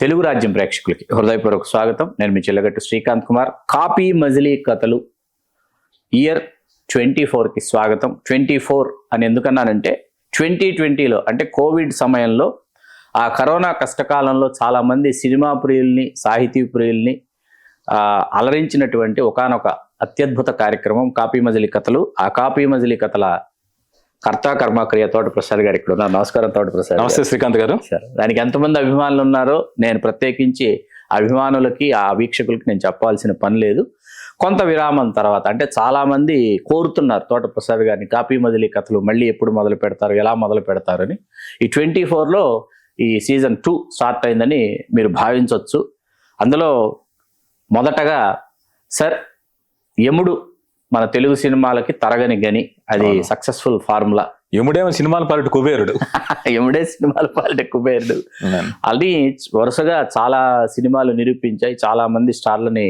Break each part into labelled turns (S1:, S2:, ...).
S1: తెలుగు రాజ్యం ప్రేక్షకులకి హృదయపూర్వక స్వాగతం. నేను మీ చిల్లగట్టు శ్రీకాంత్ కుమార్. కాపీ మజిలీ కథలు ఇయర్ 24కి స్వాగతం. 24 అని ఎందుకన్నానంటే 2020లో అంటే కోవిడ్ సమయంలో ఆ కరోనా కష్టకాలంలో చాలామంది సినిమా ప్రియుల్ని, సాహితీ ప్రియుల్ని అలరించినటువంటి ఒకానొక అత్యద్భుత కార్యక్రమం కాపీ మజిలీ కథలు. ఆ కాపీ మజిలీ కథల కర్తా కర్మక్రియ తోట ప్రసాద్ గారు ఇక్కడ ఉన్నారు. నమస్కారం తోట ప్రసాద్.
S2: నమస్తే శ్రీకాంత్ గారు.
S1: సార్, దానికి ఎంతమంది అభిమానులు ఉన్నారో నేను ప్రత్యేకించి అభిమానులకి, ఆ వీక్షకులకి నేను చెప్పాల్సిన పని లేదు. కొంత విరామం తర్వాత అంటే చాలా మంది కోరుతున్నారు తోట ప్రసాద్ గారిని కాపీ మజిలీ కథలు మళ్ళీ ఎప్పుడు మొదలు పెడతారు, ఎలా మొదలు పెడతారని. ఈ 24లో ఈ సీజన్ 2 స్టార్ట్ అయిందని మీరు భావించవచ్చు. అందులో మొదటగా సార్, యముడు మన తెలుగు సినిమాలకి తరగని గని, అది సక్సెస్ఫుల్ ఫార్ములా.
S2: యముడేమో సినిమాల పాలిట కుబేరుడు.
S1: యముడే సినిమాల పాలిట కుబేరుడు. అది వరుసగా చాలా సినిమాలు నిరూపించాయి. చాలా మంది స్టార్లని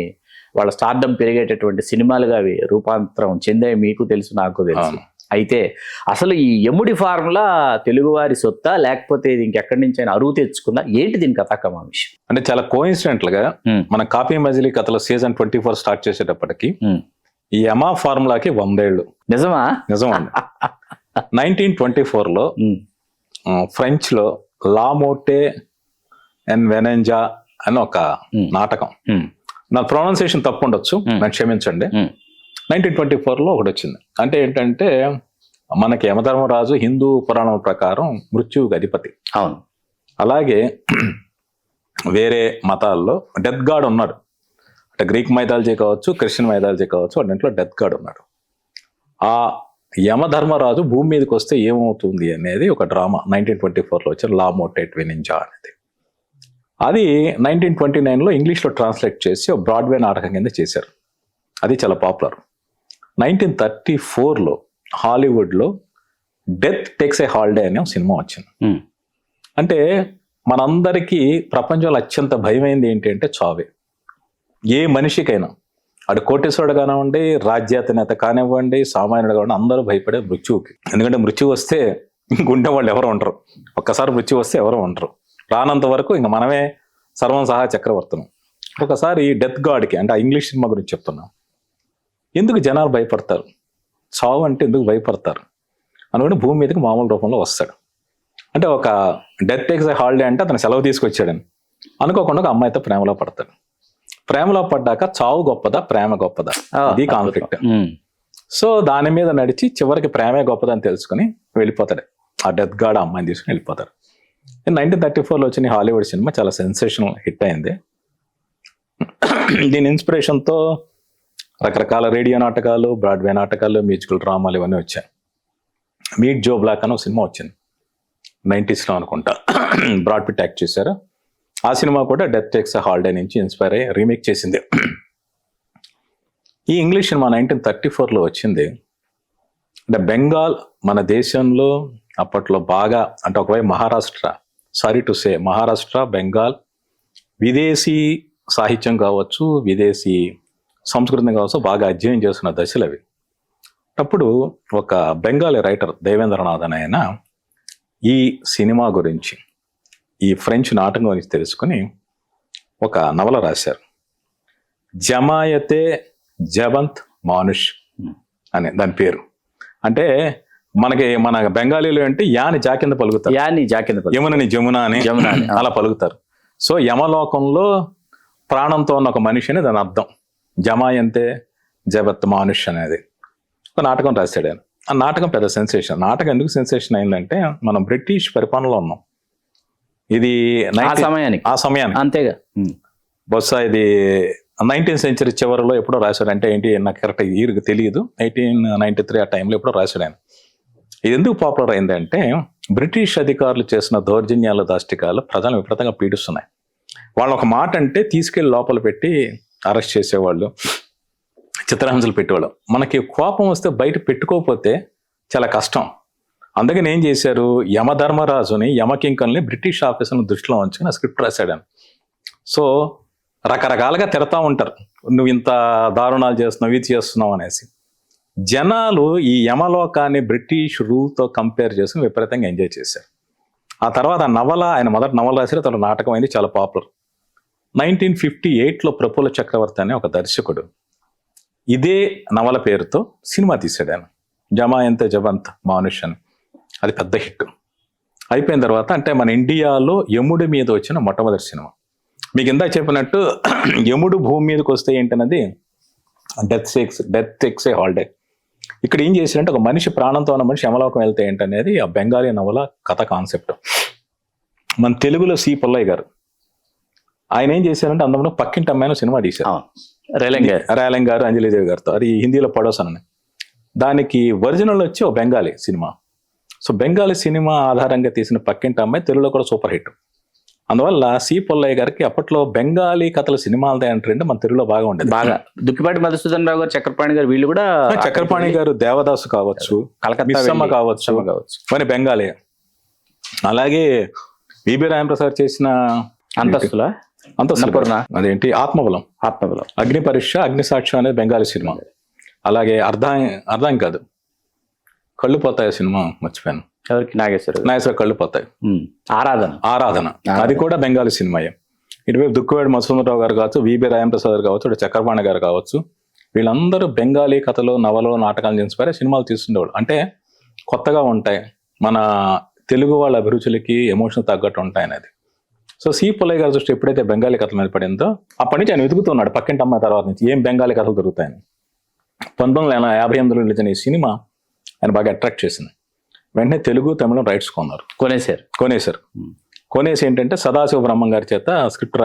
S1: వాళ్ళ స్టార్డమ్ పెరిగేటటువంటి సినిమాలుగా అవి రూపాంతరం చెందాయి. మీకు తెలుసు, నాకు తెలుసు. అయితే అసలు ఈ యముడి ఫార్ములా తెలుగువారి సొత్తా, లేకపోతే ఇది ఇంకెక్కడి నుంచి అయినా అరువు తెచ్చుకుందా? ఏంటి దీని కథాకమా విషయం?
S2: అంటే చాలా కోఇన్సిడెంటల్ గా మన కాపీ మజిలీ కథల సీజన్ 24 స్టార్ట్ చేసేటప్పటికి ఈ యమా ఫార్ములాకి 100 ఏళ్ళు.
S1: నిజమా?
S2: నిజమండి. 1924లో ఫ్రెంచ్ లో లా మోటే ఎన్ వెనెంజా అని ఒక నాటకం. నా ప్రొనౌన్సియేషన్ తప్పు ఉండొచ్చు, నాకు క్షమించండి. 1924లో ఒకటి వచ్చింది. అంటే ఏంటంటే మనకి యమధర్మరాజు హిందూ పురాణం ప్రకారం మృత్యువుకి అధిపతి.
S1: అవును.
S2: అలాగే వేరే మతాల్లో డెత్ గాడ్ ఉన్నాడు. అంటే గ్రీక్ మైథాలజీ కావచ్చు, క్రిస్టియన్ మైథాలజీ కావచ్చు, వాటిలో డెత్ గాడ్ ఉన్నాడు. ఆ యమధర్మరాజు భూమి మీదకి వస్తే ఏమవుతుంది అనేది ఒక డ్రామా 1924లో వచ్చిన లా మోటేట్ వెనింజా అనేది. అది 1929లో ఇంగ్లీష్లో ట్రాన్స్లేట్ చేసి ఒక బ్రాడ్వే నాటకం కింద చేశారు. అది చాలా పాపులర్. 1934లో హాలీవుడ్లో డెత్ టేక్స్ ఏ హాలిడే అనే సినిమా వచ్చింది. అంటే మనందరికీ ప్రపంచంలో అత్యంత భయమైంది ఏంటి అంటే చావే. ఏ మనిషికైనా, అటు కోటేశ్వరుడు కానివ్వండి, రాజ్యాధినేత కానివ్వండి, సామాన్యుడు కానివ్వండి, అందరూ భయపడే మృత్యువుకి. ఎందుకంటే మృత్యు వస్తే ఇంకుంటే వాళ్ళు ఎవరు ఉండరు. ఒక్కసారి మృత్యు వస్తే ఎవరు ఉండరు. రానంత వరకు ఇంక మనమే సర్వం సహా చక్రవర్తులం. ఒకసారి డెత్ గాడ్కి, అంటే ఆ ఇంగ్లీష్ సినిమా గురించి చెప్తున్నాం, ఎందుకు జనాలు భయపడతారు, చావు అంటే ఎందుకు భయపడతారు అనుకుంటే భూమి మీదకి మామూలు రూపంలో వస్తాడు. అంటే ఒక డెత్ టేక్స్ ఏ హాలిడే అంటే అతను సెలవు తీసుకొచ్చాడని అనుకోకుండా ఒక అమ్మాయితో ప్రేమలో పడతాడు. ప్రేమలో పడ్డాక చావు గొప్పదా, ప్రేమ గొప్పదా, ఇది కాన్ఫ్లిక్ట్. సో దాని మీద నడిచి చివరికి ప్రేమే గొప్పదని తెలుసుకుని వెళ్ళిపోతాడు. ఆ డెత్ గాడ్ అమ్మాయిని తీసుకుని వెళ్ళిపోతాడు. 1934లో వచ్చిన హాలీవుడ్ సినిమా చాలా సెన్సేషనల్ హిట్ అయింది. దీని ఇన్స్పిరేషన్తో రకరకాల రేడియో నాటకాలు, బ్రాడ్వే నాటకాలు, మ్యూజికల్ డ్రామాలు ఇవన్నీ వచ్చాయి. మీట్ జో బ్లాక్ అని ఒక సినిమా వచ్చింది 90స్లో అనుకుంటా. బ్రాడ్ పిట్ యాక్ట్ చేశారు. ఆ సినిమా కూడా డెత్ టేక్స్ ఎ హాలిడే నుంచి ఇన్స్పైర్ అయ్యి రీమేక్ చేసింది. ఈ ఇంగ్లీష్ సినిమా 1934లో వచ్చింది. అంటే బెంగాల్ మన దేశంలో అప్పట్లో బాగా, అంటే ఒకవైపు మహారాష్ట్ర, బెంగాల్ విదేశీ సాహిత్యం కావచ్చు, విదేశీ సంస్కృతం కావచ్చు, బాగా అధ్యయనం చేస్తున్న దశలు అవి. అప్పుడు ఒక బెంగాలీ రైటర్ దేవేంద్రనాథ్ అని ఆయన ఈ సినిమా గురించి, ఈ ఫ్రెంచ్ నాటకం గురించి తెలుసుకుని ఒక నవల రాశారు. జమాయతే జబంత్ మానుష్ అని దాని పేరు. అంటే మన బెంగాలీలో అంటే యాని జా కింద పలుకుతారు, యమునని జమున అని అలా పలుకుతారు. సో యమలోకంలో ప్రాణంతో ఉన్న ఒక మనిషిని దాని అర్థం. జమాయంతే జబత్ మానుష్ అనేది ఒక నాటకం రాశాడు ఆయన. ఆ నాటకం పెద్ద సెన్సేషన్. నాటకం ఎందుకు సెన్సేషన్ అయిందంటే మనం బ్రిటిష్ పరిపాలనలో ఉన్నాం. ఇది ఆ సమయానికి
S1: అంతేగా.
S2: బహుశా ఇది 19th century చివరిలో ఎప్పుడో రాశాడు. అంటే ఏంటి నాకు కరెక్ట్ ఇయర్ తెలియదు. 1893 ఆ టైంలో ఎప్పుడో రాశాడు ఆయన. ఇది ఎందుకు పాపులర్ అయిందంటే బ్రిటిష్ అధికారులు చేసిన దౌర్జన్యాలు, దాష్టికాలు ప్రజలను విపరీతంగా పీడిస్తున్నాయి. వాళ్ళు ఒక మాట అంటే తీసుకెళ్లి లోపల పెట్టి అరెస్ట్ చేసేవాళ్ళు, చిత్రహింసలు పెట్టేవాళ్ళు. మనకి కోపం వస్తే బయట పెట్టుకోకపోతే చాలా కష్టం. అందుకని ఏం చేశారు, యమధర్మరాజుని, యమకింకల్ని బ్రిటిష్ ఆఫీసర్ని దృష్టిలో ఉంచుకుని స్క్రిప్ట్ రాశాడు. సో రకరకాలుగా తిడతా ఉంటారు, నువ్వు ఇంత దారుణాలు చేస్తున్నావు, ఇది చేస్తున్నావు అనేసి. జనాలు ఈ యమలోకాన్ని బ్రిటిష్ రూల్తో కంపేర్ చేసుకుని విపరీతంగా ఎంజాయ్ చేశారు. ఆ తర్వాత ఆ నవల, ఆయన మొదటి నవల రాశారు, తర్వాత నాటకం అయింది, చాలా పాపులర్. 1958లో ప్రఫుల్ల చక్రవర్తి అనే ఒక దర్శకుడు ఇదే నవల పేరుతో సినిమా తీశాడు ఆయన, జమాయంత జబంత్ మానుష్ అని. అది పెద్ద హిట్ అయిపోయిన తర్వాత, అంటే మన ఇండియాలో యముడి మీద వచ్చిన మొట్టమొదటి సినిమా. మీకు ఇందాక చెప్పినట్టు యముడు భూమి మీదకి వస్తే ఏంటన్నది డెత్ టేక్స్ ఏ హాలిడే. ఇక్కడ ఏం చేశారంటే ఒక మనిషి ప్రాణంతో ఉన్న మనిషి యమలోకం వెళ్తే ఏంటనేది ఆ బెంగాలీ నవల కథ కాన్సెప్ట్. మన తెలుగులో సి పుల్లయ్య గారు ఆయన ఏం చేశారంటే అందులో పక్కింటి అమ్మాయిన సినిమా తీశారు, రేలంగ్ గారు అంజలిదేవి గారితో. అది హిందీలో పడోసన్ అని. దానికి ఒరిజినల్ వచ్చి ఒక Bengali cinema. So Bengali cinema ఆధారంగా తీసిన పక్కింటి అమ్మాయి తెలుగులో కూడా సూపర్ హిట్. అందువల్ల సి పుల్లయ్య గారికి అప్పట్లో బెంగాలీ కథల సినిమాలదే అంటే మన తెలుగులో బాగా ఉండేది.
S1: బాగా దుక్కిపాటి మధుసూదన్ రావు గారు, చక్రపాణి గారు, వీళ్ళు కూడా.
S2: చక్రపాణి గారు దేవదాసు కావచ్చు, మిస్సమ్మ కావచ్చు, మరి బెంగాలీ. అలాగే విబి రామప్రసాద్ చేసిన అంతస్తుల అదేంటి ఆత్మబలం, అగ్ని పరీక్ష, అగ్ని సాక్ష్యం అనేది బెంగాలీ సినిమా. అలాగే అర్థం కాదు, కళ్ళు పోతాయి సినిమా మర్చిపోయాను, నాగేశ్వర కళ్ళు పోతాయి, ఆరాధన అది కూడా బెంగాలీ సినిమాయే. ఇటువైపు దుక్కువేడి మధుసూదనరావు గారు కావచ్చు, విబి రామప్రసాద్ గారు కావచ్చు, చక్రపాణి గారు కావచ్చు, వీళ్ళందరూ బెంగాలీ కథలు, నవలు, నాటకాలు ఇన్స్పైర్ సినిమాలు తీస్తుండేవాళ్ళు. అంటే కొత్తగా ఉంటాయి, మన తెలుగు వాళ్ళ అభిరుచులకి ఎమోషన్ తగ్గట్టు ఉంటాయి అనేది. సో సి పుల్లయ్య గారి దృష్టి ఎప్పుడైతే బెంగాలీ కథల మీద పడిందో అప్పటి నుంచి ఆయన వెతుకుతున్నాడు పక్కింటి అమ్మాయి తర్వాత నుంచి ఏం బెంగాలీ కథలు దొరుకుతాయని. 1958లో రిలీజ్ అయిన ఈ సినిమా ఆయన బాగా అట్రాక్ట్ చేసింది. వెంటనే తెలుగు, తమిళం రైట్స్ కొనేసి ఏంటంటే సదాశివ బ్రహ్మం గారి చేత స్క్రిప్ట్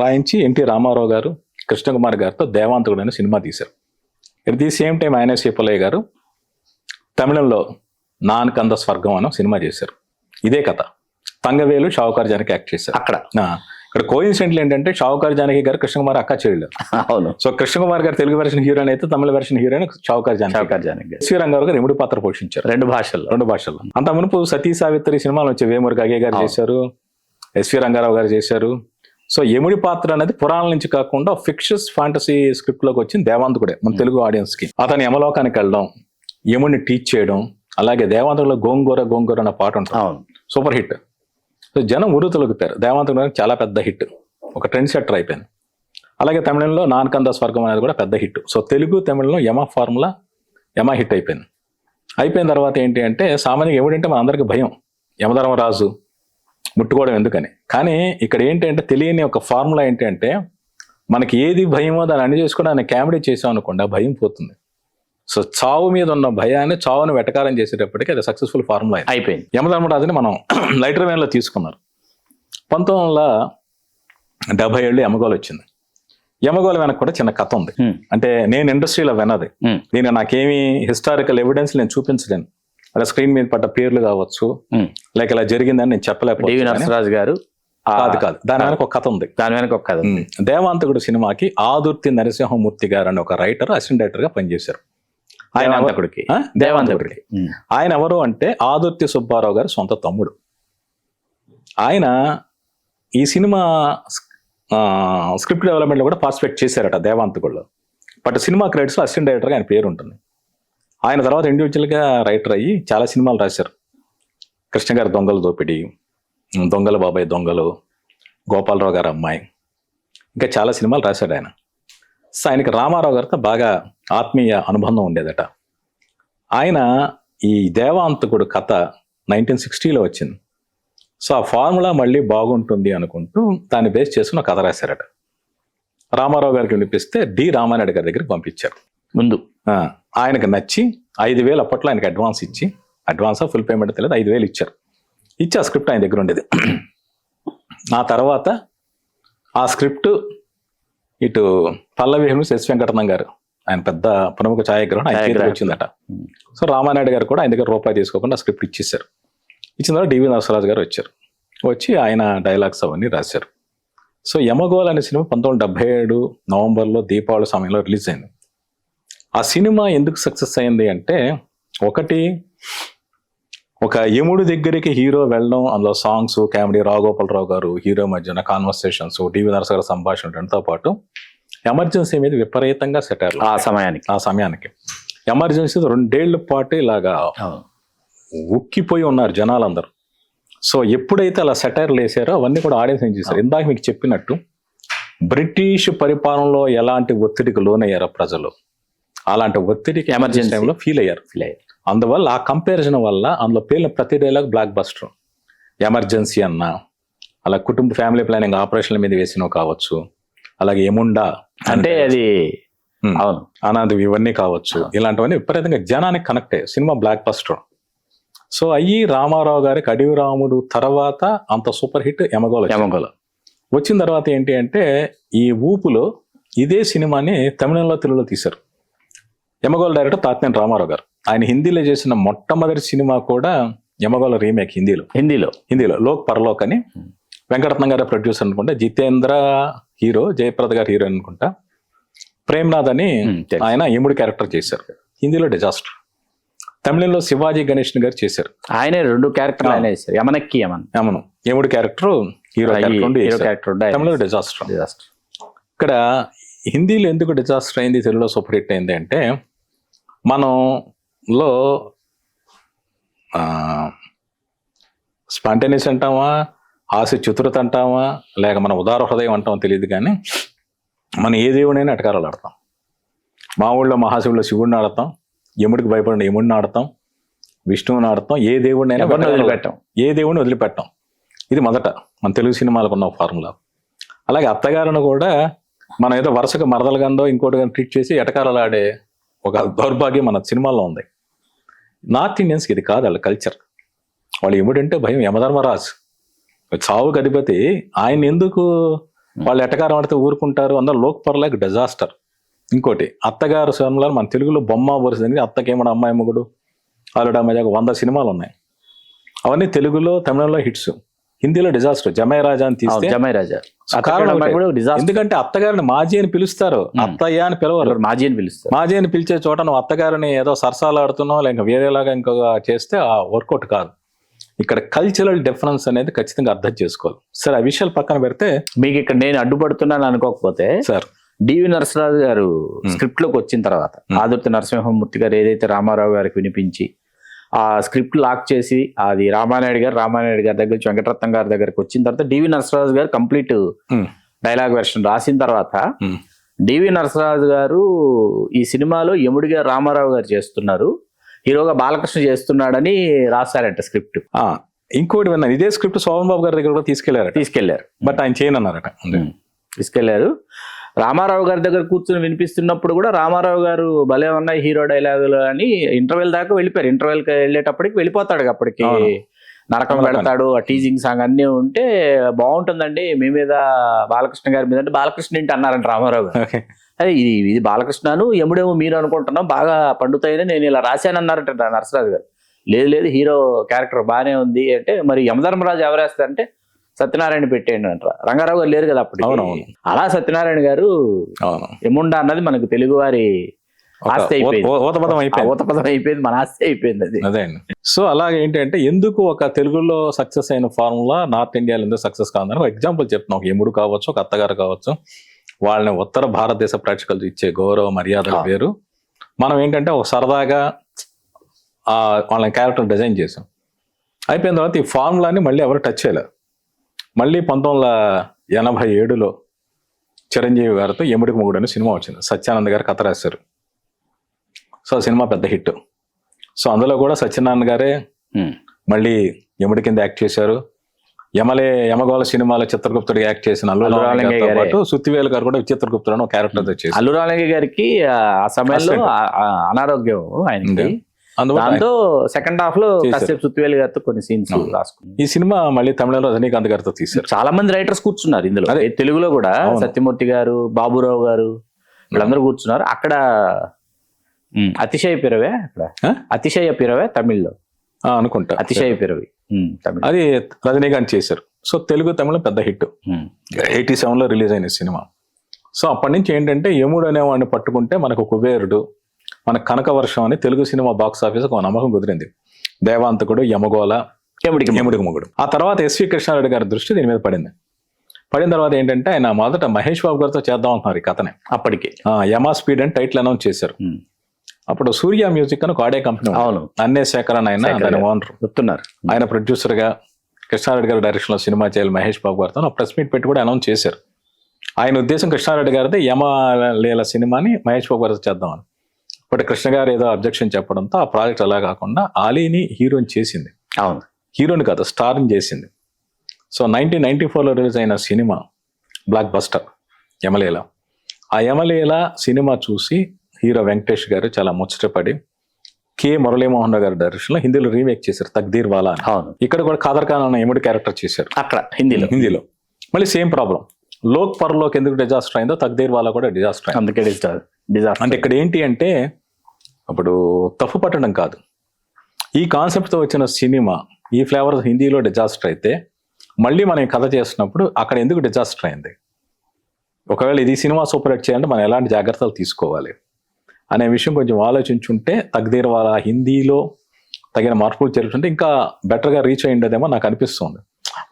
S2: రాయించి ఎన్టీ రామారావు గారు, కృష్ణకుమార్ గారితో దేవాంతకుడు అనే సినిమా తీశారు. ఎట్ ది సేమ్ టైం ఆయన సి పుల్లయ్య గారు తమిళంలో నాన్ కంద స్వర్గం అనే సినిమా చేశారు. ఇదే కథ. తంగవేలు, షావుకార్ జానకి యాక్ట్ చేశారు. ఇక్కడ కోయిన్సిడెంట్లు ఏంటంటే షావుకార్ జానకి గారు కృష్ణకుమార్ అక్క చెల్లెలు. అవును. సో కృష్ణకుమార్ గారు తెలుగు వెర్షన్ హీరోయిన్ అయితే Tamil version heroine Shavukar Janaki. SV Ranga Rao garu ఎముడి పాత్ర పోషించారు రెండు భాషల్లో. అంత మునుపు సతీ సావిత్రి సినిమాలు వచ్చే వేమూరి గగే గారు చేశారు, ఎస్వి రంగారావు గారు చేశారు. సో యముడి పాత్ర అనేది పురాణాల నుంచి కాకుండా ఫిక్షస్ ఫ్యాంటసీ స్క్రిప్ట్ లోకి వచ్చింది దేవాంతకుడే మన తెలుగు ఆడియన్స్ కి. అతను యమలోకానికి వెళ్ళడం, యముడిని టీచ్ చేయడం, అలాగే దేవాంతకులో గోంగూర అన్న పాట ఉంటుంది, సూపర్ హిట్. సో జనం ఉరుతులొగుతారు. దేవాంతకుడు చాలా పెద్ద హిట్, ఒక ట్రెండ్ సెట్టర్ అయిపోయింది. అలాగే తమిళంలో నాన్ కంద స్వర్గం అనేది కూడా పెద్ద హిట్. సో తెలుగు, తమిళంలో యమ హిట్ అయిపోయింది. అయిపోయిన తర్వాత ఏంటి అంటే సామాన్యంగా ఎవడంటే మన అందరికీ భయం, యమధర్మరాజు ముట్టుకోవడం ఎందుకని. కానీ ఇక్కడ ఏంటి అంటే తెలియని ఒక ఫార్ములా ఏంటి అంటే మనకి ఏది భయమో దాన్ని అన్ని చేసుకుని ఆయన కామెడీ చేసాం అనుకోండి, ఆ భయం పోతుంది. సో చావు మీద ఉన్న భయాన్ని చావును వెటకారం చేసేటప్పటికి అది సక్సెస్ఫుల్ ఫార్ములా అయిపోయింది. యమధర్మరాజుని మనం లైటర్ వేన్లో తీసుకున్నారు. 1977 యమగోళ వచ్చింది. యమగోళ వెనక కూడా చిన్న కథ ఉంది. అంటే నేను ఇండస్ట్రీలో విన్నది, నేను నాకేమీ హిస్టారికల్ ఎవిడెన్స్ నేను చూపించలేను. అలా స్క్రీన్ మీద పడ్డ పేర్లు కావచ్చు, లేక ఇలా జరిగిందని నేను చెప్పలేకపోతే
S1: గారు
S2: కాదు, దాని వెనక ఒక కథ ఉంది. దేవాంతకుడు సినిమాకి ఆదుర్తి నరసింహమూర్తి గారు అని ఒక రైటర్ అసిస్టెంట్ డైరెక్టర్ గా పనిచేశారు. దేవాంతకుడికి ఆయన ఎవరు అంటే ఆదుర్తి సుబ్బారావు గారు సొంత తమ్ముడు. ఆయన ఈ సినిమా స్క్రిప్ట్ డెవలప్మెంట్ లో కూడా పార్టిసిపేట్ చేశారట దేవాంతకుడిలో. బట్ సినిమా క్రెడిట్స్ లో అసిస్టెంట్ డైరెక్టర్ గా ఆయన పేరు ఉంటుంది. ఆయన తర్వాత ఇండివిజువల్ గా రైటర్ అయ్యి చాలా సినిమాలు రాశారు. కృష్ణ గారి దొంగల దోపిడి, దొంగల బాబాయ్ దొంగలు, గోపాలరావు గారు అమ్మాయి, ఇంకా చాలా సినిమాలు రాశాడు ఆయన. సో ఆయనకి రామారావు గారితో బాగా ఆత్మీయ అనుబంధం ఉండేదట. ఆయన ఈ దేవాంతకుడు కథ 1960లో వచ్చింది. సో ఆ ఫార్ములా మళ్ళీ బాగుంటుంది అనుకుంటూ దాన్ని బేస్ చేసుకుని కథ రాశారట. రామారావు గారికి వినిపిస్తే డి రామానాయుడు గారి దగ్గరికి పంపించారు. ముందు ఆయనకు నచ్చి 5,000 అప్పట్లో ఆయనకి అడ్వాన్స్ ఇచ్చి, అడ్వాన్సా ఫుల్ పేమెంట్ తెలియదు, 5,000 ఇచ్చారు. ఇచ్చి ఆ స్క్రిప్ట్ ఆయన దగ్గర ఉండేది. ఆ తర్వాత ఆ స్క్రిప్ట్ ఇటు పల్లవి ఎస్ వెంకటరమణ గారు, ఆయన పెద్ద ప్రముఖ ఛాయాగ్రహణం ఆయన చేతికి వచ్చిందట. సో రామానాయుడు గారు కూడా ఆయన దగ్గర రూపాయి తీసుకోకుండా స్క్రిప్ట్ ఇచ్చేసారు. ఇచ్చిన తర్వాత డివి నరసరాజు గారు వచ్చి ఆయన డైలాగ్స్ అవన్నీ రాశారు. సో యమగోళ అనే సినిమా 1977 నవంబర్లో దీపావళి సమయంలో రిలీజ్ అయింది. ఆ సినిమా ఎందుకు సక్సెస్ అయింది అంటే, ఒకటి ఒక యముడి దగ్గరికి హీరో వెళ్ళడం, అందులో సాంగ్స్, కామెడీ, రాఘోపాలరావు గారు హీరో మధ్యన కాన్వర్సేషన్స్, డివి నరసరాజు గారు సంభాషణతో పాటు ఎమర్జెన్సీ మీద విపరీతంగా సెటర్. ఆ సమయానికి ఎమర్జెన్సీ 2 ఏళ్ల పాటు ఇలాగా ఉక్కిపోయి ఉన్నారు జనాలందరూ. సో ఎప్పుడైతే అలా సెటైర్లు వేసారో అవన్నీ కూడా ఆడియన్స్ ఏం చేశారు, ఇందాక మీకు చెప్పినట్టు బ్రిటిష్ పరిపాలనలో ఎలాంటి ఒత్తిడికి లోనయ్యారో ప్రజలు, అలాంటి ఒత్తిడికి ఎమర్జెన్సీ టైంలో ఫీల్ అయ్యారు. అందువల్ల ఆ కంపారిజన్ వల్ల అందులో పేలిన ప్రతి డైలాగ్ బ్లాక్ బస్టర్. ఎమర్జెన్సీ అన్నా, అలా కుటుంబ ఫ్యామిలీ ప్లానింగ్ ఆపరేషన్ల మీద వేసినవి కావచ్చు, అలాగే ఎముండా
S1: అంటే అది అవును
S2: అనాది ఇవన్నీ కావచ్చు, ఇలాంటివన్నీ విపరీతంగా జనానికి కనెక్ట్ అయ్యాయి. Cinema block buster. సో అయ్యి రామారావు గారికి అడవి రాముడు తర్వాత అంత సూపర్ హిట్ యమగోళ వచ్చిన తర్వాత ఏంటి అంటే ఈ ఊపులో ఇదే సినిమాని తమిళంలో తెలుగులో తీశారు. యమగోళ డైరెక్టర్ తాతినేని రామారావు గారు. ఆయన హిందీలో చేసిన మొట్టమొదటి సినిమా కూడా యమగోళ రీమేక్ హిందీలో లోక్ పరలోక్ అని. వెంకటరత్నం గారు ప్రొడ్యూసర్ అనుకుంటా, జితేంద్ర హీరో, జయప్రద గారు హీరో అనుకుంటా, ప్రేమ్నాథ్ అని ఆయన యముడు క్యారెక్టర్ చేశారు. హిందీలో డిజాస్టర్. తమిళంలో శివాజీ గణేషన్ గారు చేశారు.
S1: ఆయన 2 క్యారెక్టర్లు ఆయన చేశారు.
S2: యమను యముడు క్యారెక్టర్ హీరో క్యారెక్టర్, తమిళంలో డిజాస్టర్. ఇక్కడ హిందీలో ఎందుకు డిజాస్టర్ అయింది, తెలుగులో సూపర్ హిట్ అయింది అంటే మనంలో స్పాంటేనియస్ అంటామా, హాస్య చతురత అంటామా, లేక మన ఉదార హృదయం అంటామో తెలియదు, కానీ మనం ఏ దేవుడైనా ఎటకారాలు ఆడతాం. మా ఊళ్ళో మహాశివుల్లో శివుడిని ఆడతాం, యముడికి భయపడిన యముడిని ఆడతాం, విష్ణువుని ఆడతాం, ఏ దేవుడినైనా ఏ దేవుడిని వదిలిపెట్టాం. ఇది మొదట మన తెలుగు సినిమాలకు ఉన్న ఫార్ములా. అలాగే అత్తగారిని కూడా మనం ఏదో వరుసగా మరదలు గందో ఇంకోటి ట్రీట్ చేసి ఎటకారాలు ఆడే ఒక దౌర్భాగ్యం మన సినిమాల్లో ఉంది. నార్త్ ఇండియన్స్కి ఇది కాదు వాళ్ళ కల్చర్. వాళ్ళు యముడంటే భయం, యమధర్మరాజు చావుకి అధిపతి, ఆయన ఎందుకు వాళ్ళు ఎటకారం ఆడితే ఊరుకుంటారు. అందరూ లోక్ పర్లాక్ డిజాస్టర్. ఇంకోటి అత్తగారు సినిమాలు మన తెలుగులో బొమ్మ వరుస అత్తకేమన్నా అమ్మాయి మొగుడు, ఆల్రెడీ అమ్మాయి 100 సినిమాలు ఉన్నాయి. అవన్నీ తెలుగులో తమిళంలో హిట్స్. హిందీలో డిజాస్టర్. జమై రాజా అని తీస్తే ఎందుకంటే అత్తగారిని మాజీ అని పిలుస్తారు, అత్తయ్య అని పిలవరు, మాజీ అని పిలిచే చోట నువ్వు అత్తగారిని ఏదో సరసాలు ఆడుతున్నావు లేక వేరేలాగా ఇంకొక చేస్తే ఆ వర్కౌట్ కాదు. ఇక్కడ కల్చరల్ డిఫరెన్స్ అనేది ఖచ్చితంగా అర్థం చేసుకోవాలి. సరే ఆ విషయాలు పక్కన పెడితే మీకు ఇక్కడ నేను అడ్డుపడుతున్నాను అనుకోకపోతే సార్, డివి నరసరాజు గారు స్క్రిప్ట్ లోకి వచ్చిన తర్వాత ఆదుర్తి నరసింహమూర్తి గారు ఏదైతే రామారావు గారికి వినిపించి ఆ స్క్రిప్ట్ లాక్ చేసి అది రామానాయుడు గారి దగ్గర నుంచి వెంకటరత్నం గారి దగ్గరకు వచ్చిన తర్వాత డివి నరసరాజు గారు కంప్లీట్ డైలాగ్ వెర్షన్ రాసిన తర్వాత డివి నరసరాజు గారు ఈ సినిమాలో యముడిగా రామారావు గారు చేస్తున్నారు, హీరోగా బాలకృష్ణ చేస్తున్నాడని రాశారంట స్క్రిప్ట్. ఇంకోటి విన్నాను, ఇదే స్క్రిప్ట్ శోభన్ బాబు గారి దగ్గర కూడా తీసుకెళ్లారు, బట్ ఆయన చేయనన్నారట.
S1: తీసుకెళ్లారు. రామారావు గారి దగ్గర కూర్చొని వినిపిస్తున్నప్పుడు కూడా రామారావు గారు భలే ఉన్నాయి హీరో డైలాగులు అని ఇంటర్వెల్ దాకా వెళ్ళిపోయారు. ఇంటర్వెల్కి వెళ్ళేటప్పటికి వెళ్ళిపోతాడు, అప్పటికి నరకం పెడతాడు, ఆ టీజింగ్ సాంగ్ అన్నీ ఉంటే బాగుంటుందండి మీ మీద బాలకృష్ణ గారి మీద అంటే బాలకృష్ణ ఏంటి అన్నారంట రామారావు గారు. అదే ఇది బాలకృష్ణను యముడేమో మీరు అనుకుంటున్నాం బాగా పండుతాయని నేను ఇలా రాశానన్నారంట నరసరాజు గారు. లేదు హీరో క్యారెక్టర్ బాగానే ఉంది అంటే మరి యమధర్మరాజు ఎవరేస్తారంటే సత్యనారాయణ పెట్టేయండి అంటారు. రంగారావు గారు లేరు కదా అప్పుడు. అలా సత్యనారాయణ గారు యముండా అన్నది మనకు తెలుగు వారి ఆస్తి అయిపోయింది, ఊతపదం అయిపోయింది, మన ఆస్తి అయిపోయింది అది.
S2: సో అలాగే ఏంటంటే ఎందుకు ఒక తెలుగులో సక్సెస్ అయిన ఫార్ములా నార్త్ ఇండియాలో ఎందుకు సక్సెస్ కాదని ఒక ఎగ్జాంపుల్ చెప్తున్నాం. ఒక యముడు కావచ్చు, ఒక అత్తగారు కావచ్చు, వాళ్ళని ఉత్తర భారతదేశ ప్రేక్షకులు ఇచ్చే గౌరవ మర్యాదలు వేరు. మనం ఏంటంటే ఒక సరదాగా వాళ్ళని క్యారెక్టర్ డిజైన్ చేసాం, అయిపోయిన తర్వాత ఈ ఫార్ములాని మళ్ళీ ఎవరు టచ్ చేయలేరు. మళ్ళీ 1987లో చిరంజీవి గారితో యముడికి మొగుడు అనే సినిమా వచ్చింది. సత్యానంద్ గారు కథ రాశారు. సో సినిమా పెద్ద హిట్. సో అందులో కూడా సత్యనారాయణ గారే మళ్ళీ యముడి కింద యాక్ట్ చేశారు. యమగోళ సినిమాలో చిత్రగుప్తుడిగా యాక్ట్ చేసిన అల్లురాలంగయ్య పాటు సుత్తివేలు గారు కూడా చిత్రగుప్తుడు అని ఒక క్యారెక్టర్ చేశారు.
S1: అల్లురాలంగయ్య గారికి ఆ సమయంలో అనారోగ్యం ఆయనకి, దాంతో సెకండ్ హాఫ్ లో కాసేపు సుత్తివేలు గారితో కొన్ని సీన్స్ రాసుకున్నారు.
S2: ఈ సినిమా మళ్ళీ తమిళంలో రజనీకాంత్ గారితో తీశారు.
S1: చాలా మంది రైటర్స్ కూర్చున్నారు ఇందులో. తెలుగులో కూడా సత్యమూర్తి గారు, బాబురావు గారు వీళ్ళందరూ కూర్చున్నారు. అక్కడ అతిశయ పిరవే తమిళ్లో
S2: అనుకుంటా,
S1: అతిశయ పిరవి
S2: అది రజనీకాంత్ చేశారు. సో తెలుగు తమిళం పెద్ద హిట్. 87లో రిలీజ్ అయిన సినిమా. సో అప్పటి నుంచి ఏంటంటే యముడు అనేవాడిని పట్టుకుంటే మనకు కుబేరుడు, మన కనకవర్షం అని తెలుగు సినిమా బాక్స్ ఆఫీస్ ఒక నమ్మకం కుదిరింది. దేవాంతకుడు, యమగోళ, యముడికి మొగుడు. ఆ తర్వాత ఎస్వి కృష్ణారెడ్డి గారి దృష్టి దీని మీద పడిన తర్వాత ఏంటంటే ఆయన మొదట మహేష్ బాబు గారితో చేద్దాం అంటున్నారు ఈ కథని.
S1: అప్పటికి
S2: యమా స్పీడ్ అని టైటిల్ అనౌన్స్ చేశారు. అప్పుడు సూర్య మ్యూజిక్ అని ఒక ఆడే కంపెనీ, అన్నే శేఖర్ అని ఆయన ఓనర్ చెప్తున్నారు. ఆయన ప్రొడ్యూసర్ గా కృష్ణారెడ్డి గారి డైరెక్షన్లో సినిమా చేయాలి మహేష్ బాబు గారితో ప్రెస్ మీట్ పెట్టి కూడా అనౌన్స్ చేశారు. ఆయన ఉద్దేశం కృష్ణారెడ్డి గారిది యమలీల సినిమాని మహేష్ బాబు గారితో చేద్దామని. బట్ కృష్ణ గారు ఏదో అబ్జెక్షన్ చెప్పడంతో ఆ ప్రాజెక్ట్ అలా కాకుండా ఆలీని హీరోని చేసింది.
S1: అవును,
S2: హీరోని కాదు, స్టార్ని చేసింది. సో 1994లో రిలీజ్ అయిన సినిమా బ్లాక్ బస్టర్ యమలీల. ఆ యమలీల సినిమా చూసి హీరో వెంకటేష్ గారు చాలా ముచ్చటపడి కె మురళీమోహన్ రావు గారి డైరెక్షన్లో హిందీలో రీమేక్ చేశారు తక్దీర్ వాలా అని.
S1: అవును,
S2: ఇక్కడ కూడా ఖాదర్ ఖాన్ అన్న ఎముడి క్యారెక్టర్ చేశారు
S1: అక్కడ హిందీలో.
S2: మళ్ళీ సేమ్ ప్రాబ్లం, లోక్ పర్లోక్ ఎందుకు డిజాస్టర్ అయిందో తక్దీర్ వాలా కూడా డిజాస్టర్ అయింది.
S1: అందుకే డిజాస్టర్.
S2: అంటే ఇక్కడ ఏంటి అంటే ఇప్పుడు తప్పు పట్టడం కాదు, ఈ కాన్సెప్ట్తో వచ్చిన సినిమా ఈ ఫ్లేవర్ హిందీలో డిజాస్టర్ అయితే మళ్ళీ మనం కథ చేసినప్పుడు అక్కడ ఎందుకు డిజాస్టర్ అయింది, ఒకవేళ ఇది సినిమా సూపర్ హిట్ చేయాలంటే మనం ఎలాంటి జాగ్రత్తలు తీసుకోవాలి అనే విషయం కొంచెం ఆలోచించుంటే తక్దీర్ వాలా హిందీలో తగిన మార్పులు జరుగుతుంటే ఇంకా బెటర్గా రీచ్ అయ్యిండేదేమో నాకు అనిపిస్తుంది.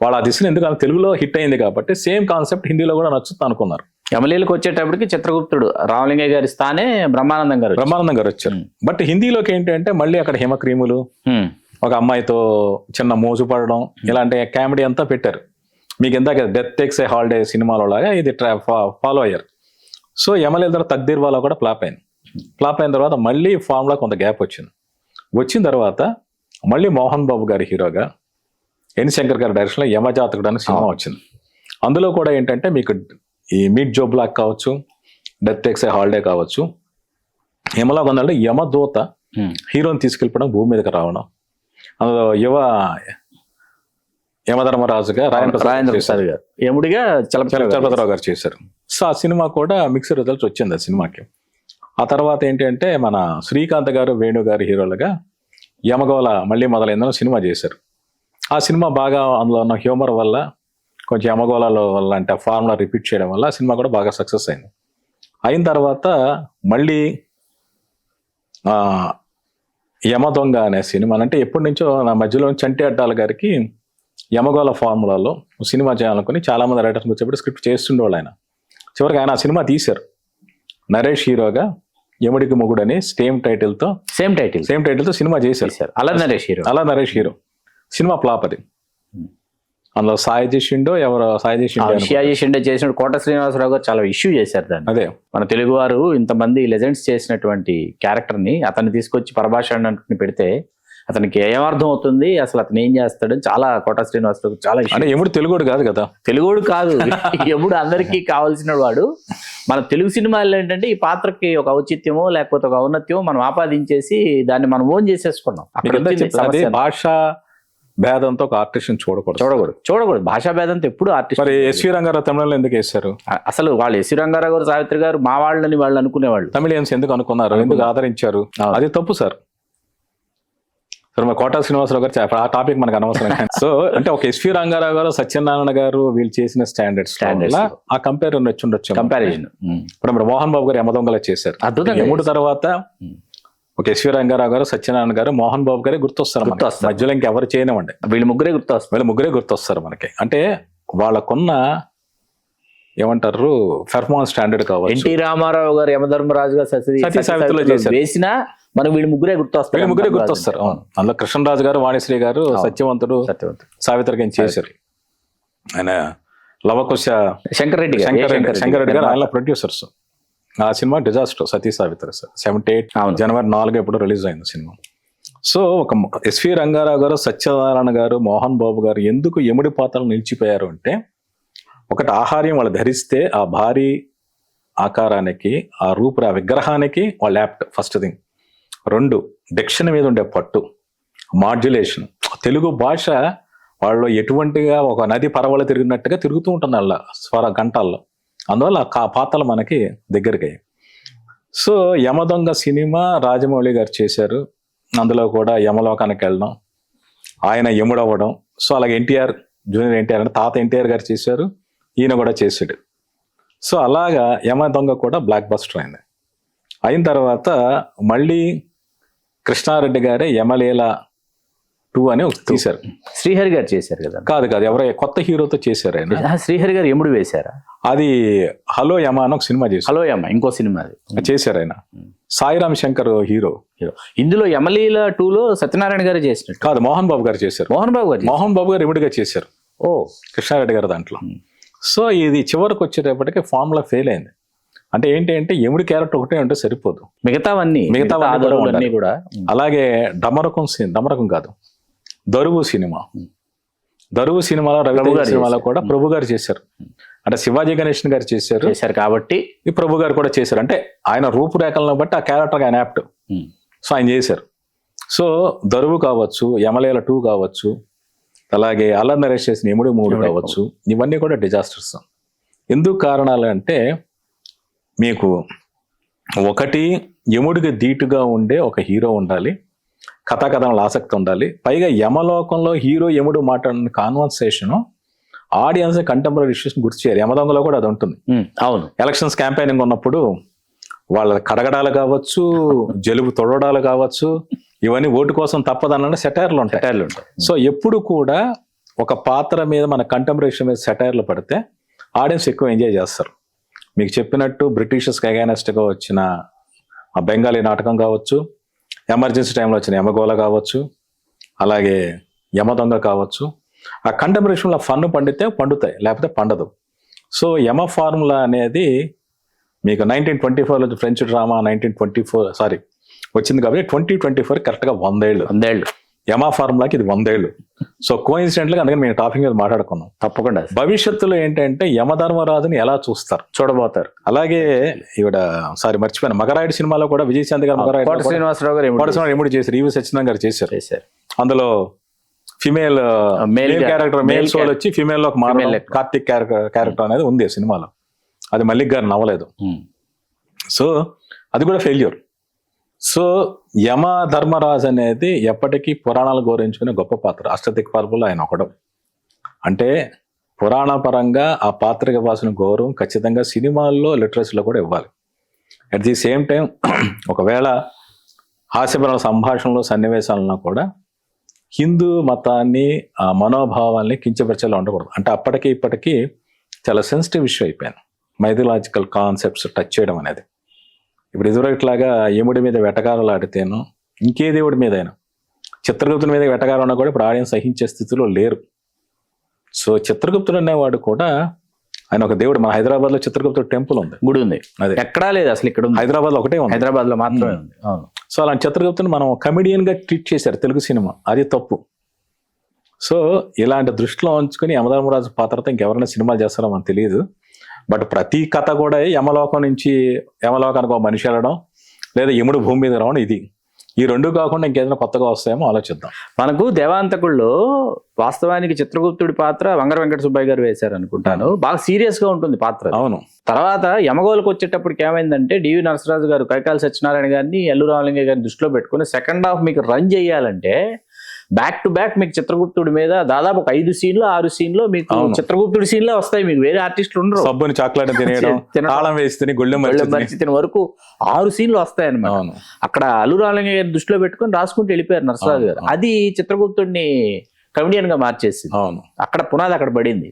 S2: వాళ్ళు ఆ దిశను ఎందుకంటే తెలుగులో హిట్ అయింది కాబట్టి సేమ్ కాన్సెప్ట్ హిందీలో కూడా నచ్చుతుంది అనుకున్నారు.
S1: యమలీలకు వచ్చేటప్పటికి చిత్రగుప్తుడు రామలింగయ్య గారి స్థానే బ్రహ్మానందం గారు
S2: వచ్చారు. బట్ హిందీలోకి ఏంటి అంటే మళ్ళీ అక్కడ హిమక్రీములు, ఒక అమ్మాయితో చిన్న మోజు పడడం, ఇలాంటి కామెడీ అంతా పెట్టారు. మీకు ఇందాక డెత్ టేక్స్ ఏ హాలిడే సినిమాలో లాగా ఇది ఫాలో అయ్యారు. సో యమలీల తర్వాత తక్దీర్ వాలా కూడా ఫ్లాప్ అయింది. ఫ్లాప్ అయిన తర్వాత మళ్ళీ ఫామ్లో కొంత గ్యాప్ వచ్చిన తర్వాత మళ్ళీ మోహన్ బాబు గారి హీరోగా ఎన్ శంకర్ గారి డైరెక్షన్లో యమజాతకుడు అనే సినిమా వచ్చింది. అందులో కూడా ఏంటంటే మీకు ఈ మీట్ జో బ్లాక్ కావచ్చు, డెత్ టేక్స్ ఏ హాలిడే కావచ్చు, యమలో కొందంటే యమదూత హీరోని తీసుకెళ్ళిపోవడం, భూమి మీదకి రావడం, అందులో యమధర్మరాజుగా రాజేంద్ర ప్రసాద్ గారు
S1: యముడిగా
S2: చలపతిరావు గారు చేశారు. సో ఆ సినిమా కూడా మిక్స్డ్ రిజల్ట్స్ వచ్చింది ఆ సినిమాకి. ఆ తర్వాత ఏంటంటే మన శ్రీకాంత్ గారు వేణు గారి హీరోలుగా యమగోళ మళ్ళీ మొదలైందని సినిమా చేశారు. ఆ సినిమా బాగా అందులో ఉన్న హ్యూమర్ వల్ల కొంచెం యమగోళలో వల్ల అంటే ఫార్ములా రిపీట్ చేయడం వల్ల ఆ సినిమా కూడా బాగా సక్సెస్ అయింది. అయిన తర్వాత మళ్ళీ యమ దొంగ అనే సినిమా అంటే ఎప్పటి నుంచో నా మధ్యలో చంటి అడ్డాల గారికి యమగోళ ఫార్ములాలో సినిమా చేయాలనుకుని చాలా మంది రైటర్స్ వచ్చేప్పుడు స్క్రిప్ట్ చేస్తుండేవాళ్ళు. ఆయన చివరికి ఆయన ఆ సినిమా తీశారు. నరేష్ హీరోగా యముడికి మొగుడు అని సేమ్ టైటిల్తో సినిమా చేశారు. అలా నరేష్ హీరో సినిమా ఫ్లాప్ అది. అందులో సాయి షిండే చేసిన
S1: కోట శ్రీనివాసరావు గారు చాలా ఇష్యూ చేశారు దాన్ని.
S2: అదే
S1: మన తెలుగు వారు ఇంతమంది లెజెండ్స్ చేసినటువంటి క్యారెక్టర్ ని అతన్ని తీసుకొచ్చి పరభాషణ అనుకుని పెడితే అతనికి ఏమర్థం అవుతుంది, అసలు అతను ఏం చేస్తాడు, చాలా కోట శ్రీనివాసరావు చాలా
S2: అంటే ఎముడు తెలుగుడు కాదు కదా,
S1: తెలుగుడు కాదు ఎముడు అందరికీ కావాల్సిన వాడు. మన తెలుగు సినిమాల్లో ఏంటంటే ఈ పాత్రకి ఒక ఔచిత్యమో లేకపోతే ఒక ఔన్నత్యమో మనం ఆపాదించేసి దాన్ని మనం ఓన్ చేసేసుకున్నాం.
S2: అక్కడ భాషా భేదంతో ఒక ఆర్టిస్ట్
S1: చూడకూడదు భాషా భేదంతో ఎప్పుడు ఆర్టిస్ట్.
S2: మరి ఎస్వి రంగారావు తమిళంలో ఎందుకు వేశారు?
S1: అసలు వాళ్ళు ఎస్వి రంగారావు గారు, సావిత్రి గారు మా వాళ్ళని వాళ్ళు అనుకునేవాళ్ళు.
S2: తమిళియన్స్ ఎందుకు అనుకున్నారు, ఎందుకు ఆదరించారు? అది తప్పు సార్. సరే మరి కోట శ్రీనివాసరావు గారు ఆ టాపిక్ మనకు అనవసరం. సో అంటే ఒక ఎస్వి రంగారావు గారు, సత్యనారాయణ గారు వీళ్ళు చేసిన స్టాండర్డ్స్ ఆ కంపారిజన్ ఇప్పుడు మరి మోహన్ బాబు గారు యమదొంగలా చేశారు. యముడు తర్వాత ఒక ఎస్వి రంగారావు గారు, సత్యనారాయణ గారు, మోహన్ బాబు గారే గుర్తొస్తారు. మధ్యలో ఇంకెవరు చేయనివ్వండి,
S1: వీళ్ళు ముగ్గురే
S2: గుర్తొస్తారు మనకి. అంటే వాళ్ళకున్న ఏమంటారు పెర్ఫార్మెన్స్ స్టాండర్డ్ కావచ్చు.
S1: ఎన్టీ రామారావు గారు యమధర్మరాజు గారు సతీ సావిత్రిలో వేసినా మనకు వీళ్ళు ముగ్గురే గుర్తొస్తారు.
S2: అందులో కృష్ణరాజు గారు, వాణిశ్రీ గారు, సత్యవంతుడు సావిత్రి గారు చేశారు. ఆయన లవకుశ శంకర్ రెడ్డి గారు ఆయన ప్రొడ్యూసర్స్. ఆ సినిమా డిజాస్టర్ సతీ సావిత్రి సార్. 78 జనవరి 4 ఎప్పుడు రిలీజ్ అయింది సినిమా. సో ఒక ఎస్వి రంగారావు గారు, సత్యనారాయణ గారు, మోహన్ బాబు గారు ఎందుకు యముడి పాత్రలు నిలిచిపోయారు అంటే ఒకటి ఆహార్యం వాళ్ళు ధరిస్తే ఆ భారీ ఆకారానికి, ఆ రూపు, ఆ విగ్రహానికి వాళ్ళు యాప్ట్ ఫస్ట్ థింగ్. 2 డిక్షన్ మీద ఉండే పట్టు, మాడ్యులేషన్. తెలుగు భాష వాళ్ళు ఎటువంటిగా ఒక నది పరవళ తిరిగినట్టుగా తిరుగుతూ ఉంటుంది వాళ్ళ స్వర గంటల్లో. అందువల్ల ఆ పాత్రలు మనకి దగ్గరికి అయ్యాయి. సో యమదొంగ సినిమా రాజమౌళి గారు చేశారు. అందులో కూడా యమలోకానికి వెళ్ళడం, ఆయన యముడవ్వడం. సో అలాగే జూనియర్ ఎన్టీఆర్ అంటే తాత ఎన్టీఆర్ గారు చేశారు, ఈయన కూడా చేశాడు. సో అలాగా యమదొంగ కూడా బ్లాక్ బస్టర్ అయింది. అయిన తర్వాత మళ్ళీ కృష్ణారెడ్డి గారే యమలీల 2 అని తీశారు.
S1: శ్రీహరి గారు చేశారు కదా?
S2: కాదు ఎవరో కొత్త హీరోతో చేశారు ఆయన.
S1: శ్రీహరి గారు యముడు వేశారా?
S2: అది హలో యమ అని ఒక సినిమా చేశారు.
S1: హలో యమ ఇంకో సినిమా
S2: చేశారు ఆయన. సాయిరామ్ శంకర్ హీరో.
S1: ఇందులో యమలీల 2లో సత్యనారాయణ గారు చేసినట్టు
S2: కాదు, మోహన్ బాబు గారు చేశారు. మోహన్ బాబు గారు ఇమిడిగా చేశారు
S1: ఓ
S2: కృష్ణారెడ్డి గారు దాంట్లో. సో ఇది చివరికి వచ్చేటప్పటికి ఫార్ములా ఫెయిల్ అయింది. అంటే ఏంటి అంటే యముడి క్యారెక్టర్ ఒకటే ఉంటే సరిపోదు, మిగతావన్నీ కూడా. అలాగే డమరకం కాదు, దరువు సినిమాలో రవితేజ సినిమాలో కూడా ప్రభు గారు చేశారు. అంటే శివాజీ గణేషన్ గారు చేశారు కాబట్టి ఈ ప్రభు గారు కూడా చేశారు. అంటే ఆయన రూపురేఖలను బట్టి ఆ క్యారెక్టర్ ఆయన యాప్ట్, సో ఆయన చేశారు. సో దరువు కావచ్చు, యమలీల 2 కావచ్చు, అలాగే అల్లరి నరేష్ చేసిన యముడు 3 కావచ్చు, ఇవన్నీ కూడా డిజాస్టర్స్. ఎందుకు కారణాలు అంటే మీకు ఒకటి యముడికి ధీటుగా ఉండే ఒక హీరో ఉండాలి, కథాకథనలో ఆసక్తి ఉండాలి. పైగా యమలోకంలో హీరో యముడు మాట్లాడిన కాన్వర్సేషన్ ఆడియన్స్ కంటెంపరీ ఇష్యూస్ గుర్తు చేయాలి. యమదొంగలో కూడా అది ఉంటుంది. అవును, ఎలక్షన్స్ క్యాంపెయినింగ్ ఉన్నప్పుడు వాళ్ళ కడగడాలు కావచ్చు, జలుబు తొడవడాలు కావచ్చు, ఇవన్నీ ఓటు కోసం తప్పదన్న సెటైర్లు ఉంటాయి. సో ఎప్పుడు కూడా ఒక పాత్ర మీద మన కంటెంపరీ మీద సెటైర్లు పడితే ఆడియన్స్ ఎక్కువ ఎంజాయ్ చేస్తారు. మీకు చెప్పినట్టు బ్రిటిషర్స్కి అగైనెస్ట్గా వచ్చిన ఆ బెంగాలీ నాటకం కావచ్చు, ఎమర్జెన్సీ టైంలో వచ్చిన యమగోళ కావచ్చు, అలాగే యమదొంగ కావచ్చు, ఆ కంటెంపరేషన్లో ఫన్ పండుతాయి, లేకపోతే పండదు. సో యమ ఫార్ములా అనేది మీకు 1924లో ఫ్రెంచ్ డ్రామా 1924 వచ్చింది కాబట్టి 2024 కరెక్ట్గా 100 ఏళ్ళు యమ ఫార్ములాకి ఇది 100 ఏళ్ళు. సో కోఇన్సిడెంట్గా అందుకని మేము టాపిక్ మీద మాట్లాడుకున్నాం. తప్పకుండా భవిష్యత్తులో ఏంటంటే యమధర్మరాజుని ఎలా చూడబోతారు. అలాగే మర్చిపోయాను, మగరాయుడు సినిమాలో కూడా విజయశాంతి గారు మగరాయుడు శ్రీనివాసరావు గారు ఎముడు చేశారు, ఈవి సత్యనారాయణ గారు చేశారు. అందులో ఫిమేల్ క్యారెక్టర్ మేల్ సోల్ వచ్చి ఫిమేల్ లోకి మారడం, కార్తిక్ క్యారెక్టర్ అనేది ఉంది సినిమాలో. అది మల్లిక్ గారు నవ్వలేదు. సో అది కూడా ఫెయిల్యూర్. సో యమ ధర్మరాజు అనేది ఎప్పటికీ పురాణాలు గౌరవించుకునే గొప్ప పాత్ర. అష్టదిక్పాలకుల్లో ఆయన ఒకడు. అంటే పురాణ పరంగా ఆ పాత్రకి ఇవ్వాల్సిన గౌరవం ఖచ్చితంగా సినిమాల్లో లిటరసీలో కూడా ఇవ్వాలి. అట్ ది సేమ్ టైం ఒకవేళ హాస్యపరమైన సంభాషణలో సన్నివేశాలను కూడా హిందూ మతాన్ని ఆ మనోభావాల్ని కించపరిచేలా ఉండకూడదు. అంటే అప్పటికి ఇప్పటికీ చాలా సెన్సిటివ్ ఇష్యూ అయిపోయాను మైథలాజికల్ కాన్సెప్ట్స్ టచ్ చేయడం అనేది. ఇప్పుడు ఇదివరకులాగా యముడి మీద వెటకారాలు ఆడితేనో ఇంకే దేవుడి మీద అయినా, చిత్రగుప్తుడి మీద వెటకారం కూడా ఇప్పుడు ఆడియన్స్ సహించే స్థితిలో లేరు. సో చిత్రగుప్తుడు అనేవాడు కూడా ఆయన ఒక దేవుడు. మన హైదరాబాద్ లో చిత్రగుప్తుడు టెంపుల్ ఉంది, గుడి ఉంది, అది ఎక్కడా లేదు అసలు. ఇక్కడ హైదరాబాద్ లో ఒకటే ఉంది, హైదరాబాద్ లో మాత్రమే ఉంది. సో అలాంటి చిత్రగుప్తుని మనం కమెడియన్ గా ట్రీట్ చేశారు తెలుగు సినిమా, అది తప్పు. సో ఇలాంటి దృష్టిలో ఉంచుకుని యమధర్మరాజు పాత్రతో ఇంకెవరైనా సినిమాలు చేస్తారో మనకు తెలియదు. బట్ ప్రతి కథ కూడా యమలోకం నుంచి యమలోకానికి ఒక మనిషి వెళ్ళడం, లేదా యముడు భూమి మీద రావడం, ఇది ఈ రెండు కాకుండా ఇంకేదైనా కొత్తగా వస్తాయేమో ఆలోచిద్దాం. మనకు దేవాంతకుల్లో వాస్తవానికి చిత్రగుప్తుడి పాత్ర వంగర వెంకట సుబ్బయ్య గారు వేశారు అనుకుంటాను. బాగా సీరియస్ గా ఉంటుంది పాత్ర. అవును. తర్వాత యమగోళకు వచ్చేటప్పటికి ఏమైందంటే డివి నరసరాజు గారు కైకాల సత్యనారాయణ గారిని, ఎల్లు రామలింగ గారిని దృష్టిలో పెట్టుకుని సెకండ్ హాఫ్ మీకు రన్ చేయాలంటే బ్యాక్ టు బ్యాక్ మీకు చిత్రగుప్తుడి మీద దాదాపు ఒక 5 సీన్లు 6 సీన్లు మీకు చిత్రగుప్తుడి సీన్లే వస్తాయి. మీకు వేరే ఆర్టిస్టులు ఉండరు. సబ్బుని చాక్లెట్ తాళం వేసి తిన వరకు 6 సీన్లు వస్తాయి అన్నమాట. అక్కడ అల్లు రామలింగ గారిని దృష్టిలో పెట్టుకుని రాసుకుంటూ వెళ్ళిపోయారు నరసరాజు గారు. అది చిత్రగుప్తుడిని కమెడియన్ గా మార్చేసింది. అక్కడ పునాది అక్కడ పడింది.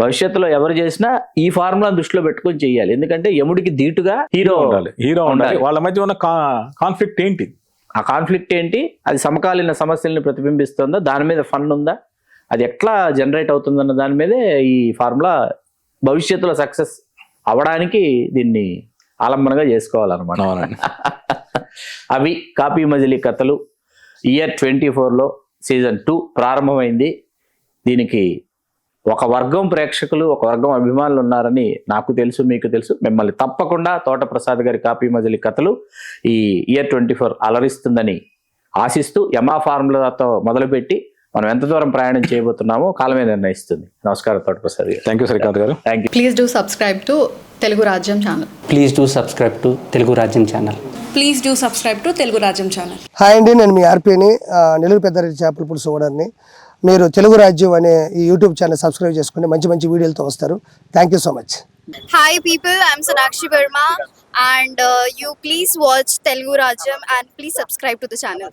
S2: భవిష్యత్తులో ఎవరు చేసినా ఈ ఫార్ములా దృష్టిలో పెట్టుకొని చెయ్యాలి. ఎందుకంటే యముడికి ధీటుగా హీరో ఉండాలి. వాళ్ళ మధ్య ఉన్న కాన్ఫ్లిక్ట్ ఏంటి, ఆ కాన్ఫ్లిక్ట్ ఏంటి, అది సమకాలీన సమస్యల్ని ప్రతిబింబిస్తుందా, దాని మీద ఫన్ ఉందా, అది ఎట్లా జనరేట్ అవుతుందన్న దాని మీదే ఈ ఫార్ములా భవిష్యత్తులో సక్సెస్ అవ్వడానికి దీన్ని ఆలంబనగా చేసుకోవాలన్నమాట. అవి కాపీ మజిలీ కథలు. ఇయర్ 24లో సీజన్ 2 ప్రారంభమైంది. దీనికి ఒక వర్గం ప్రేక్షకులు, ఒక వర్గం అభిమానులు ఉన్నారని నాకు తెలుసు, మీకు తెలుసు. మిమ్మల్ని తప్పకుండా తోట ప్రసాద్ గారి కాపీ మజిలీ కథలు ఈ ఇయర్ 24 అలరిస్తుందని ఆశిస్తూ యమా ఫార్ములాతో మొదలుపెట్టి మనం ఎంత దూరం ప్రయాణం చేయబోతున్నామో కాలమే నిర్ణయిస్తుంది. నమస్కారం తోట ప్రసాద్ గారు. Thank you Srikanth garu. Thank you.
S3: Please do subscribe to Telugu Rajyam channel.
S4: Please do subscribe to Telugu Rajyam channel.
S5: Please do subscribe to Telugu Rajyam channel.
S6: Hi అండి, నేను మీ ఆర్పీని, నెల్లూరు పెద్దారెడ్డి చేపల పులుసు ఓనర్ని. మీరు తెలుగు రాజ్యం అనే ఈ యూట్యూబ్ ఛానల్ సబ్స్క్రైబ్ చేసుకుని మంచి మంచి వీడియోలతో వస్తారు. Thank you so much.
S7: Hi people, I'm Sonakshi Verma and you please watch Telugu Rajyam and please subscribe to the channel.